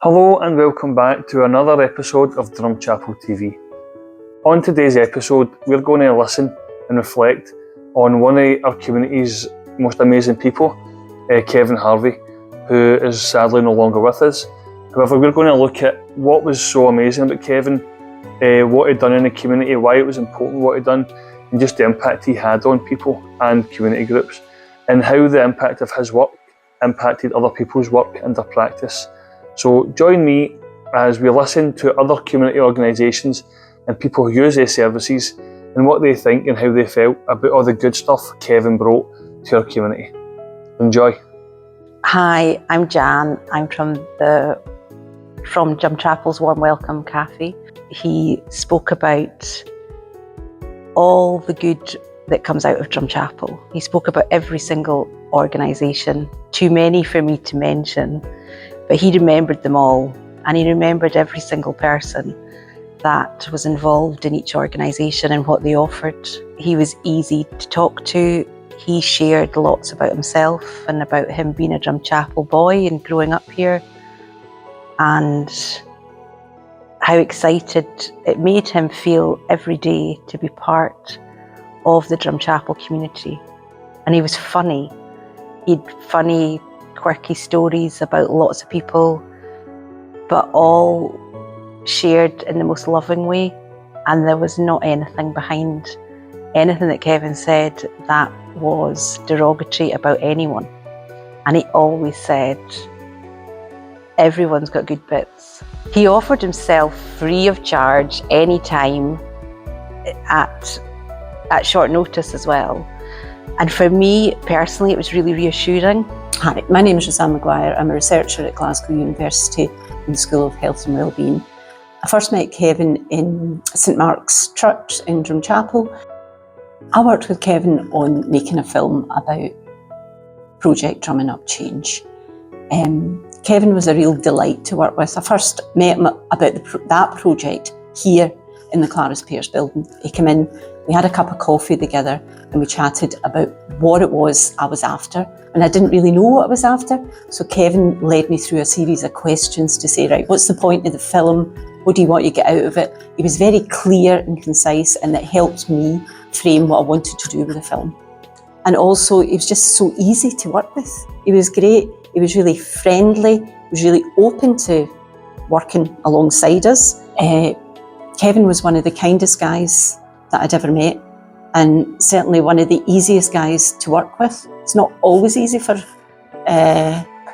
Hello and welcome back to another episode of Drumchapel TV. On today's episode, we're going to listen and reflect on one of our community's most amazing people, Kevin Harvey, who is sadly no longer with us. However, we're going to look at what was so amazing about Kevin, what he'd done in the community, why it was important what he'd done, and just the impact he had on people and community groups, and how the impact of his work impacted other people's work and their practice. So join me as we listen to other community organisations and people who use their services and what they think and how they felt about all the good stuff Kevin brought to our community. Enjoy. Hi, I'm Jan. I'm from Drumchapel's Warm Welcome Cafe. He spoke about all the good that comes out of Drumchapel. He spoke about every single organisation, too many for me to mention. But he remembered them all, and he remembered every single person that was involved in each organisation and what they offered. He was easy to talk to. He shared lots about himself and about him being a Drumchapel boy and growing up here, and how excited it made him feel every day to be part of the Drumchapel community. And he was funny. He had funny, quirky stories about lots of people, but all shared in the most loving way, and there was not anything behind anything that Kevin said that was derogatory about anyone. And he always said, everyone's got good bits. He offered himself free of charge anytime at short notice as well. And for me personally, it was really reassuring. Hi, my name is Rosanne Maguire. I'm a researcher at Glasgow University in the School of Health and Wellbeing. I first met Kevin in St Mark's Church in Drumchapel. I worked with Kevin on making a film about Project Drumming Up Change. Kevin was a real delight to work with. I first met him about that project here in the Clarice Pearce building. He came in, we had a cup of coffee together and we chatted about what it was I was after. And I didn't really know what I was after. So Kevin led me through a series of questions to say, right, what's the point of the film? What do you want to get out of it? He was very clear and concise, and it helped me frame what I wanted to do with the film. And also, he was just so easy to work with. He was great. He was really friendly. He was really open to working alongside us. Kevin was one of the kindest guys that I'd ever met, and certainly one of the easiest guys to work with. It's not always easy for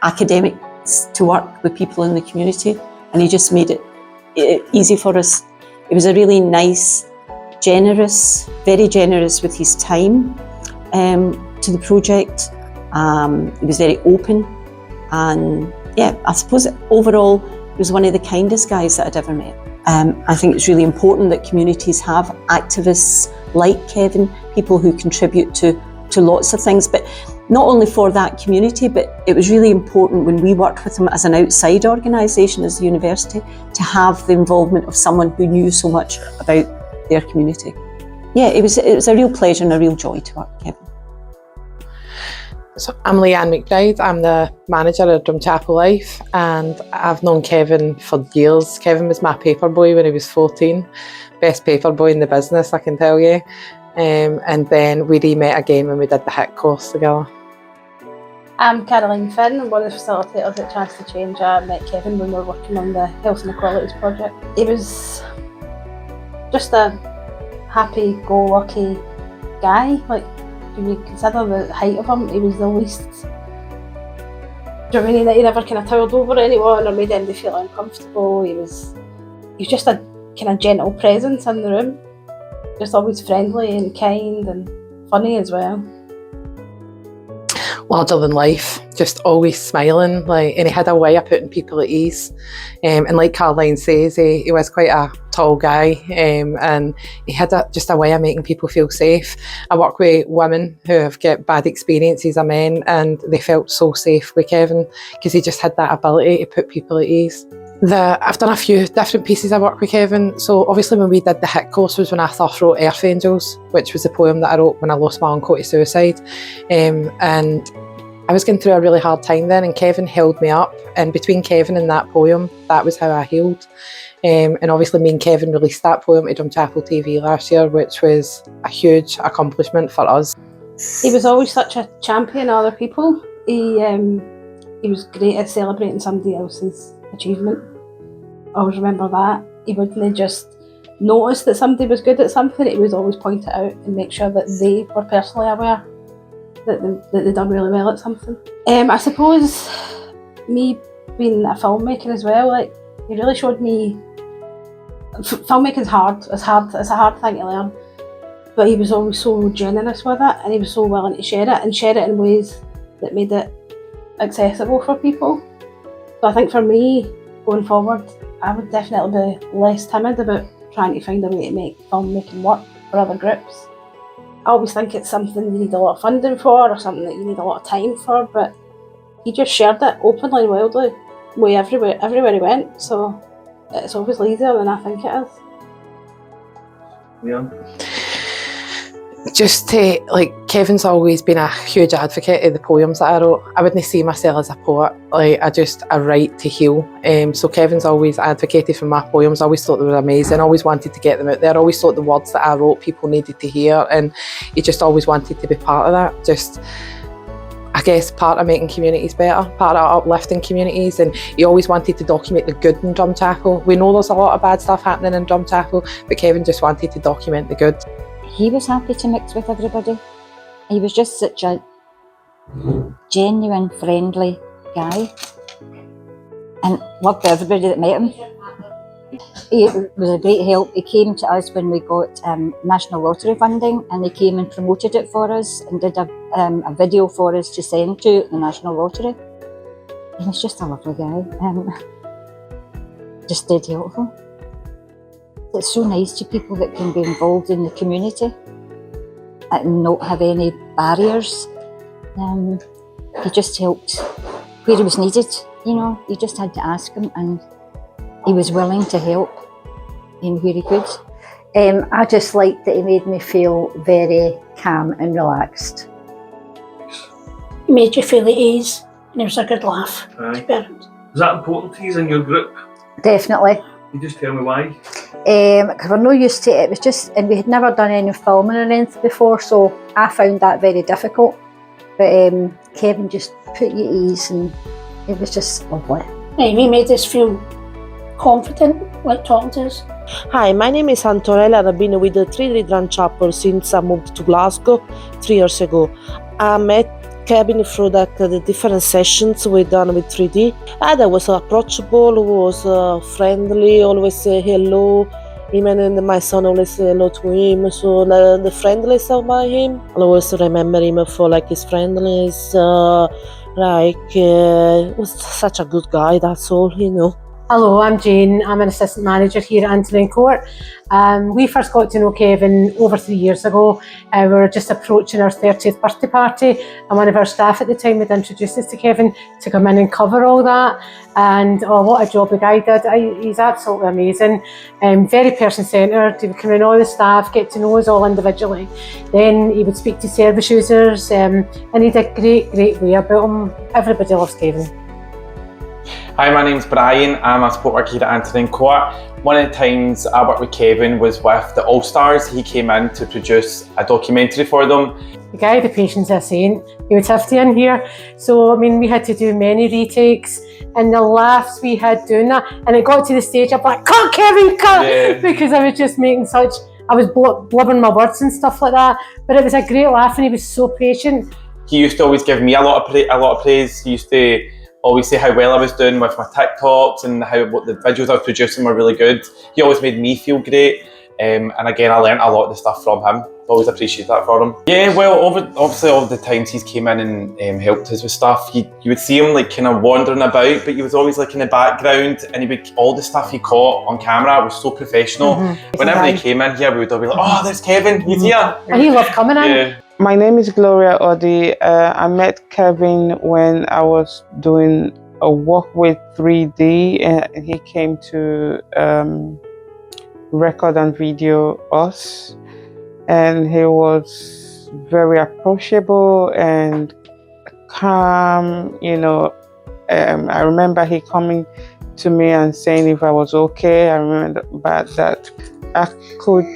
academics to work with people in the community, and he just made it easy for us. He was a really nice, generous, very generous with his time to the project. He was very open, and yeah, I suppose overall he was one of the kindest guys that I'd ever met. I think it's really important that communities have activists like Kevin, people who contribute to lots of things, but not only for that community, but it was really important when we worked with him as an outside organisation, as a university, to have the involvement of someone who knew so much about their community. Yeah, it was a real pleasure and a real joy to work with Kevin. So I'm Leanne McBride. I'm the manager of Drumchapel Life, and I've known Kevin for years. Kevin was my paper boy when he was 14. Best paper boy in the business, I can tell you. And then we re-met again when we did the HIT course together. I'm Caroline Finn. I'm one of the facilitators at Chance to Change. I met Kevin when we were working on the Health and Equalities project. He was just a happy-go-lucky guy. Like, when you consider the height of him, he was the least. Do you know what I mean? That he never kind of towered over anyone or made anybody feel uncomfortable. He was just a kind of gentle presence in the room. Just always friendly and kind and funny as well. Larger than life, just always smiling, and he had a way of putting people at ease. And like Caroline says, he was quite a tall guy, and he had just a way of making people feel safe. I work with women who have got bad experiences of men, and they felt so safe with Kevin because he just had that ability to put people at ease. I've done a few different pieces of work with Kevin. So obviously when we did the HIT course was when I first wrote Earth Angels, which was the poem that I wrote when I lost my uncle to suicide. And I was going through a really hard time then, and Kevin held me up, and between Kevin and that poem, that was how I healed. And obviously me and Kevin released that poem to Drumchapel TV last year, which was a huge accomplishment for us. He was always such a champion of other people. He was great at celebrating somebody else's achievement. I always remember that. He wouldn't just notice that somebody was good at something, he would always point it out and make sure that they were personally aware that they'd done really well at something. I suppose me being a filmmaker as well, like, he really showed me filmmaking's hard. It's a hard thing to learn, but he was always so generous with it, and he was so willing to share it in ways that made it accessible for people. So I think for me, going forward, I would definitely be less timid about trying to find a way to make filmmaking work for other groups. I always think it's something you need a lot of funding for, or something that you need a lot of time for, but he just shared it openly and wildly everywhere he went, so it's obviously easier than I think it is. Yeah. Just to, like, Kevin's always been a huge advocate of the poems that I wrote. I wouldn't see myself as a poet, like, I write to heal. So Kevin's always advocated for my poems, always thought they were amazing, always wanted to get them out there, always thought the words that I wrote people needed to hear, and he just always wanted to be part of that. Just, I guess, part of making communities better, part of uplifting communities, and he always wanted to document the good in Drumchapel. We know there's a lot of bad stuff happening in Drumchapel, but Kevin just wanted to document the good. He was happy to mix with everybody. He was just such a genuine, friendly guy, and loved everybody that met him. He was a great help. He came to us when we got National Lottery funding, and he came and promoted it for us and did a video for us to send to the National Lottery. He was just a lovely guy, just dead helpful. It's so nice to people that can be involved in the community and not have any barriers. He just helped where he was needed, you know. You just had to ask him, and he was willing to help in where he could. I just liked that he made me feel very calm and relaxed. He made you feel at ease, and it was a good laugh. Aye. Was that important to you in your group? Definitely. Can you just tell me why? Because we're not used to it. It was just, and we had never done any filming or anything before, so I found that very difficult. But Kevin just put you at ease, and it was just lovely. He made us feel confident, like talking to us. Hi, my name is Antonella, and I've been with the 3D Drumchapel since I moved to Glasgow 3 years ago. I met Kevin through the different sessions we done with 3D. That was approachable, was friendly, always say hello. Even and my son always say hello to him. So the friendliness about him, I always remember him for like his friendliness. Was such a good guy. That's all, you know. Hello, I'm Jane. I'm an assistant manager here at Antony Court. We first got to know Kevin over 3 years ago. We were just approaching our 30th birthday party, and one of our staff at the time had introduced us to Kevin to come in and cover all that. And oh, what a job the guy did. He's absolutely amazing. Very person-centred. He would come in all the staff, get to know us all individually. Then he would speak to service users, and he had a great way about him. Everybody loves Kevin. Hi, my name's Brian. I'm a support worker here at Antony Court. One of the times I worked with Kevin was with the All Stars. He came in to produce a documentary for them. The guy, the patient's a saint. He would have to in here. So, I mean, we had to do many retakes, and the laughs we had doing that. And it got to the stage, I'm like, cut, Kevin, cut! Yeah. Because I was just making I was blubbering my words and stuff like that. But it was a great laugh, and he was so patient. He used to always give me a lot of praise. He used to always say how well I was doing with my TikToks and what the videos I was producing were really good. He always made me feel great, and again, I learned a lot of the stuff from him. Always appreciate that for him. Yeah, well, obviously all the times he's came in and helped us with stuff, you would see him like kind of wandering about, but he was always like in the background, and all the stuff he caught on camera was so professional. Whenever he came in here, we would all be like, oh, there's Kevin, he's here. And he loved coming in. Yeah. My name is Gloria Odi. I met Kevin when I was doing a walk with 3D, and he came to record and video us. And he was very approachable and calm, you know. I remember he coming to me and saying if I was okay. I remember that. I could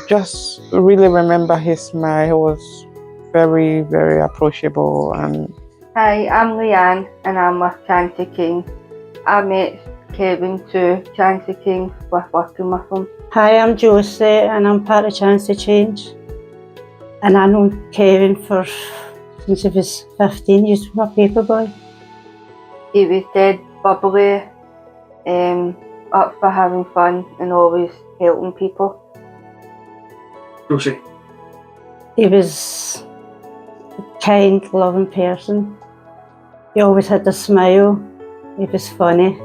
just really remember his smile. He was very, very approachable. And hi, I'm Leanne and I'm with Chancy King. I met Kevin through Chancy King with working with him. Hi, I'm Josie and I'm part of Chancy Change. And I know Kevin since he was 15, he was my paper boy. He was dead bubbly, up for having fun and always helping people. Rosie. He was a kind, loving person. He always had a smile. He was funny.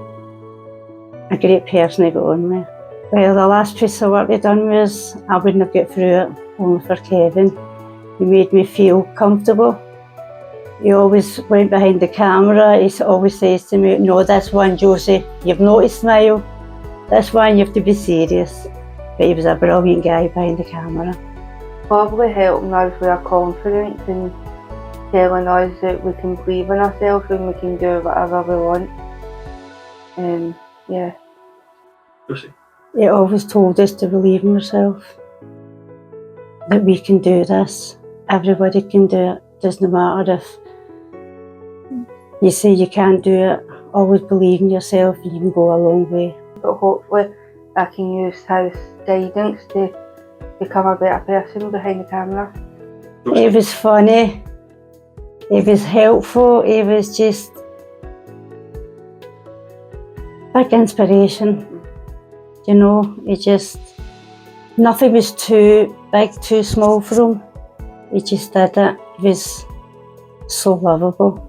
A great person to go on with. Well, the last piece of work he done was, I wouldn't have got through it only for Kevin. He made me feel comfortable. He always went behind the camera. He always says to me, no, this one, Josie, you've not to smile. This one, you have to be serious. But he was a brilliant guy behind the camera. Probably helping us with our confidence and telling us that we can believe in ourselves and we can do whatever we want. Yeah. Rosie. He always told us to believe in ourselves. That we can do this. Everybody can do it. Doesn't matter if you say you can't do it. Always believe in yourself and you can go a long way. But hopefully I can use his guidance to become a better person behind the camera. He was funny. He was helpful. He was just big inspiration. You know, nothing was too big, too small for him. He just did it. He was so lovable.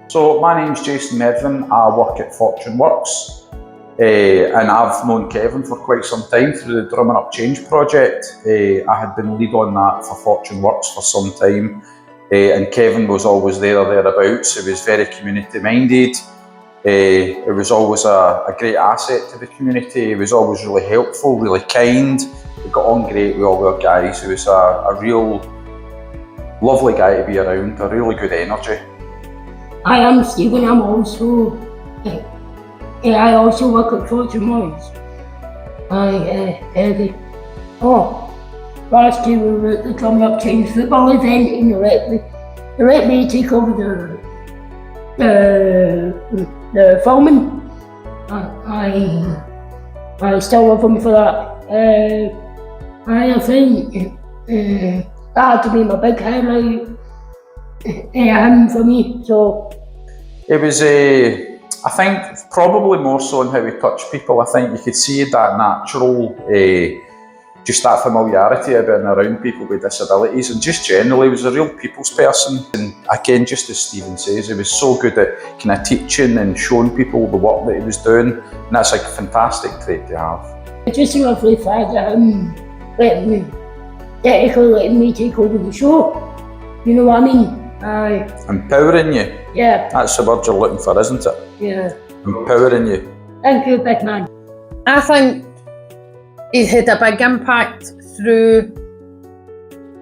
So my name's Jason Medvin. I work at Fortune Works, and I've known Kevin for quite some time through the Drumming Up Change project. I had been lead on that for Fortune Works for some time, and Kevin was always there or thereabouts. He was very community minded. It was always a great asset to the community. He was always really helpful, really kind. We got on great with all our guys. He was a real lovely guy to be around, a really good energy. Hi, I'm Stephen. I also work at Fortune Works. Last year we were at the Drumming Up Change football event and they let me take over the filming. I still love him for that. I think that had to be my big highlight. Him for me. So it was I think probably more so in how he touched people. I think you could see that natural, just that familiarity about being around people with disabilities, and just generally he was a real people's person. And again, just as Stephen says, he was so good at kind of teaching and showing people the work that he was doing, and that's like a fantastic trait to have. It's just a lovely fact that letting me take over the show. You know what I mean? Empowering you. Yeah. That's the word you're looking for, isn't it? Yeah. Empowering you. Thank you, big man. I think he had a big impact through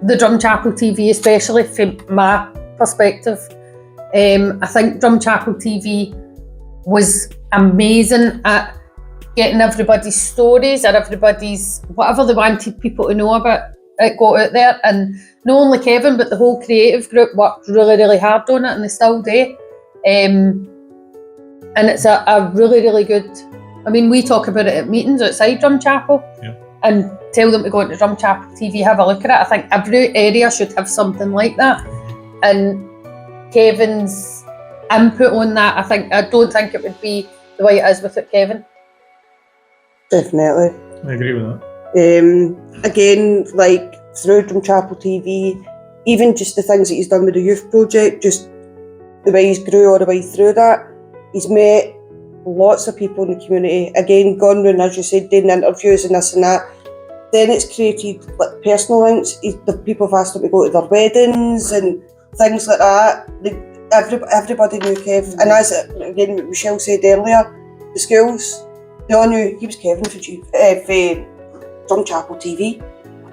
the Drumchapel TV, especially from my perspective. I think Drumchapel TV was amazing at getting everybody's stories or everybody's whatever they wanted people to know about. It got out there, and not only Kevin but the whole creative group worked really, really hard on it, and they still do. And it's a really, really good. I mean, we talk about it at meetings outside Drumchapel, and tell them to go into Drumchapel TV, have a look at it. I think every area should have something like that, and Kevin's input on that, I don't think it would be the way it is without Kevin. Definitely. I agree with that. Again, like through Drumchapel TV, even just the things that he's done with the youth project, just the way he's grew all the way through that, he's met lots of people in the community. Again, gone round, as you said, doing interviews and this and that. Then it's created like personal links. The people have asked him to go to their weddings and things like that. Everybody knew Kev, and as again Michelle said earlier, the schools, they all knew he was Kevin for Drumchapel TV.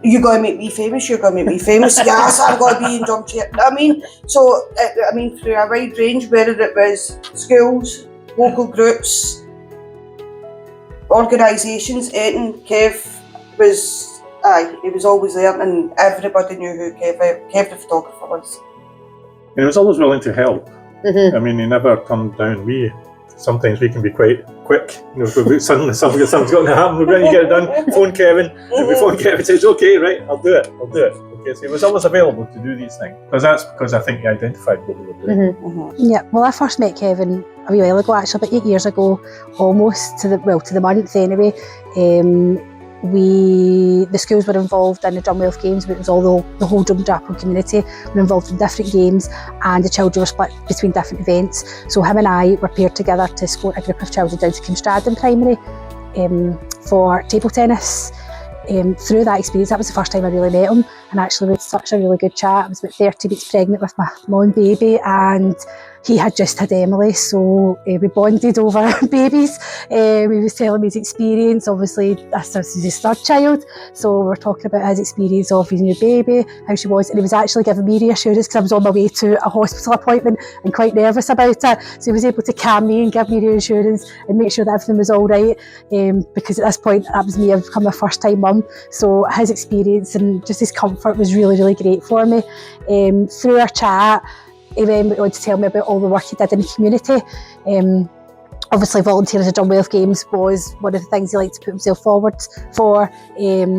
you're going to make me famous, you're going to make me famous. Yes, I'm going to be in Drumchapel. I mean, so, I mean, through a wide range, whether it was schools, local groups, organisations, anything, Kev was, he was always there, and everybody knew who Kev the photographer was. He was always willing to help. I mean, he never turned down. Sometimes we can be quite quick. You know, suddenly something's going to happen. We're going to get it done. Phone Kevin, and we phone Kevin. Says, "Okay, right, I'll do it. Okay, so he was always available to do these things. Because I think he identified what we were doing. Yeah, well, I first met Kevin a wee while ago, actually, about 8 years ago, almost to the month anyway. The schools were involved in the Drumwelf Games, but it was all the whole Drumchapel community were involved in different games, and the children were split between different events. So him and I were paired together to escort a group of children down to Kinstradden Primary for table tennis. Through that experience, that was the first time I really met him, and actually we had such a really good chat. I was about 30 weeks pregnant with my own baby, and he had just had Emily, so we bonded over babies. He was telling me his experience. Obviously, this is his third child, so we were talking about his experience of his new baby, how she was, and he was actually giving me reassurance because I was on my way to a hospital appointment and quite nervous about it. So he was able to calm me and give me reassurance and make sure that everything was all right, because at this point, that was me. I've become my first time mum, so his experience and just his comfort was really, really great for me. Through our chat, he went on to tell me about all the work he did in the community. Obviously, volunteering at the Drumwelf Games was one of the things he liked to put himself forward for,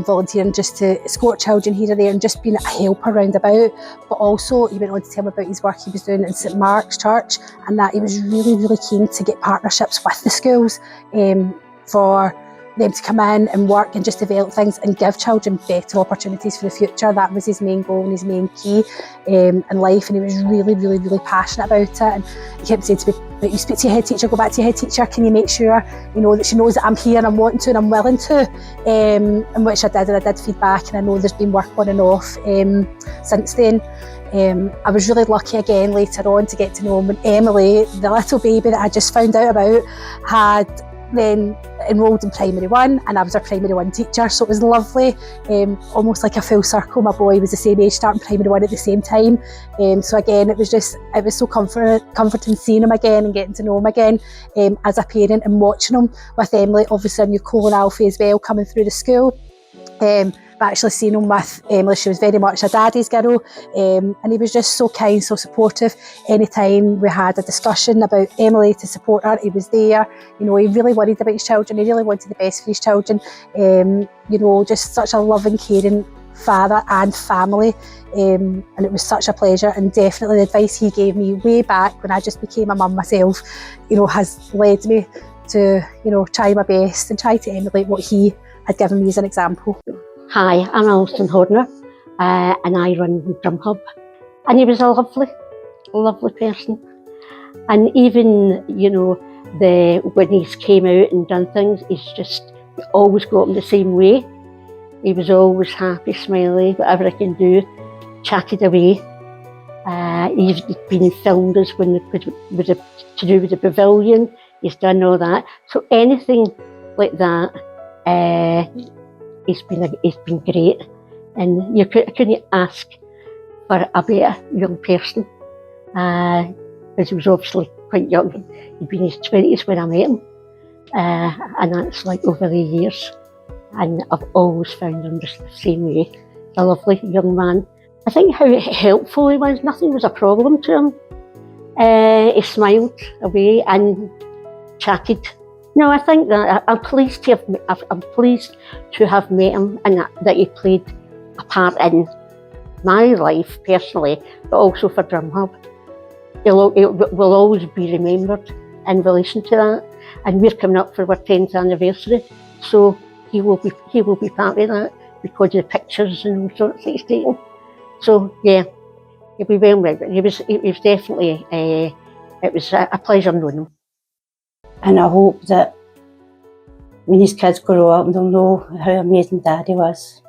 volunteering just to escort children here and there and just being a helper round about. But also, he went on to tell me about his work he was doing in St Mark's Church, and that he was really, really keen to get partnerships with the schools for them to come in and work and just develop things and give children better opportunities for the future. That was his main goal and his main key in life, and he was really, really, really passionate about it. And he kept saying to me, "But you speak to your head teacher, go back to your head teacher, can you make sure, you know, that she knows that I'm here and I'm wanting to and I'm willing to?" And which I did, and I did feedback, and I know there's been work on and off since then. I was really lucky again later on to get to know him when Emily, the little baby that I just found out about, had then enrolled in primary 1, and I was her primary 1 teacher, so it was lovely, almost like a full circle. My boy was the same age, starting primary 1 at the same time, so again it was so comforting seeing him again and getting to know him again as a parent, and watching him with Emily. Obviously I knew Cole and Alfie as well coming through the school, but actually seeing him with Emily, she was very much a daddy's girl, and he was just so kind, so supportive. Anytime we had a discussion about Emily to support her, he was there. You know, he really worried about his children, he really wanted the best for his children. You know, just such a loving, caring father and family, and it was such a pleasure. And definitely the advice he gave me way back when I just became a mum myself, you know, has led me to, you know, try my best and try to emulate what he had given me as an example. Hi, I'm Alison Horner, and I run Drum Hub. And he was a lovely, lovely person. And even, you know, when he came out and done things, he always got him the same way. He was always happy, smiley, whatever I can do, chatted away. He's been filmed as to do with the pavilion. He's done all that. So anything like that, He's been great, and I couldn't ask for a better young person, because he was obviously quite young. He'd been in his 20s when I met him, and that's like over the years, and I've always found him just the same way. A lovely young man. I think how helpful he was, nothing was a problem to him. He smiled away and chatted. No, I think that I'm pleased to have met him, and that he played a part in my life personally, but also for Drum Hub. It will always be remembered in relation to that, and we're coming up for our 10th anniversary, so he will be part of that because of the pictures and all sorts that he's taken. So yeah, he'll be well remembered. He was definitely it was a pleasure knowing him. And I hope that when his kids grow up, they'll know how amazing Daddy was.